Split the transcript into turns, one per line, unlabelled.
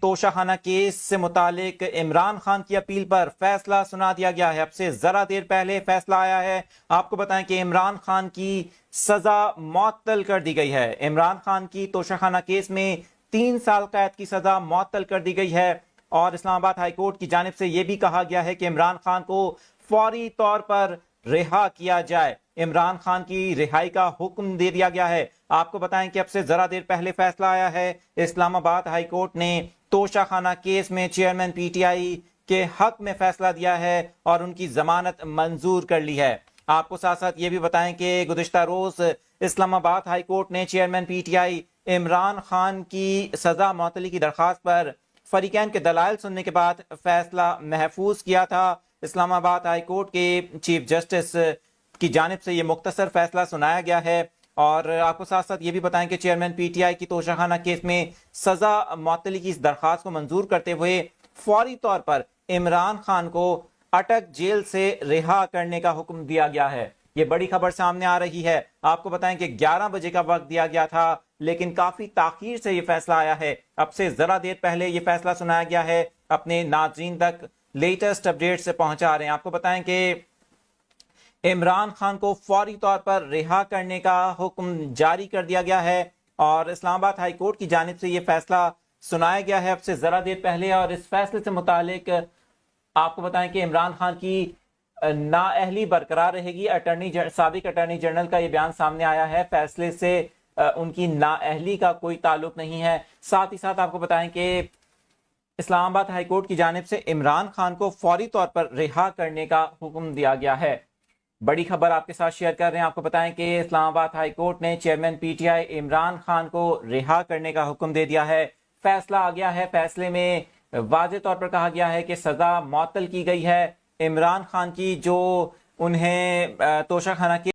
توشہ case سے متعلق عمران خان کی اپیل پر فیصلہ سنا دیا گیا ہے۔ اب سے ذرا دیر پہلے فیصلہ آیا ہے۔ آپ کو بتائیں کہ عمران خان کی سزا معطل کر دی گئی ہے۔ عمران خان کی توشہ کیس میں 3 سال قید کی سزا معطل کر دی گئی ہے، اور اسلام آباد ہائی کورٹ کی جانب سے یہ بھی کہا گیا ہے کہ عمران خان کو فوری طور پر رہا کیا جائے۔ عمران خان کی رہائی کا حکم دے دیا گیا ہے۔ آپ کو بتائیں کہ اب سے ذرا دیر پہلے فیصلہ آیا ہے۔ اسلام آباد ہائی کورٹ نے توشہ کیس میں چیئرمین پی ٹی آئی کے حق میں فیصلہ دیا ہے اور ان کی ضمانت منظور کر لی ہے۔ آپ کو ساتھ ساتھ یہ بھی بتائیں کہ گزشتہ روز اسلام آباد ہائی کورٹ نے chairman P T I Imran Khan کی سزا معطلی کی درخواست پر فریقین کے دلائل سننے کے بعد فیصلہ محفوظ کیا تھا۔ اسلام آباد ہائی کورٹ کے چیف جسٹس کی جانب سے یہ مختصر فیصلہ سنایا گیا ہے، اور آپ کو ساتھ ساتھ یہ بھی بتائیں کہ چیئرمین پی ٹی آئی کی توشہ کیس میں سزا معطلی کی اس درخواست کو منظور کرتے ہوئے فوری طور پر عمران خان کو اٹک جیل سے رہا کرنے کا حکم دیا گیا ہے۔ یہ بڑی خبر سامنے آ رہی ہے۔ آپ کو بتائیں کہ 11 بجے کا وقت دیا گیا تھا، لیکن کافی تاخیر سے یہ فیصلہ آیا ہے۔ اب سے ذرا دیر پہلے یہ فیصلہ سنایا گیا ہے۔ اپنے ناظرین تک لیٹسٹ اپڈیٹ سے پہنچا رہے ہیں۔ آپ کو بتائیں کہ عمران خان کو فوری طور پر رہا کرنے کا حکم جاری کر دیا گیا ہے، اور اسلام آباد ہائی کورٹ کی جانب سے یہ فیصلہ سنایا گیا ہے اب سے ذرا دیر پہلے۔ اور اس فیصلے سے متعلق آپ کو بتائیں کہ عمران خان کی نااہلی برقرار رہے گی۔ سابق اٹارنی جنرل کا یہ بیان سامنے آیا ہے۔ فیصلے سے ان کی نااہلی کا کوئی تعلق نہیں ہے۔ ساتھ ہی ساتھ آپ کو بتائیں کہ اسلام آباد ہائی کورٹ کی جانب سے عمران خان کو فوری طور پر رہا کرنے کا حکم دیا گیا ہے۔ بڑی خبر آپ کے ساتھ شیئر کر رہے ہیں۔ آپ کو بتائیں کہ اسلام آباد ہائی کورٹ نے chairman P T I Imran Khan کو رہا کرنے کا حکم دے دیا ہے۔ فیصلہ آ گیا ہے۔ فیصلے میں واضح طور پر کہا گیا ہے کہ سزا معطل کی گئی ہے۔ عمران خان کی جو انہیں توشہ خانہ کی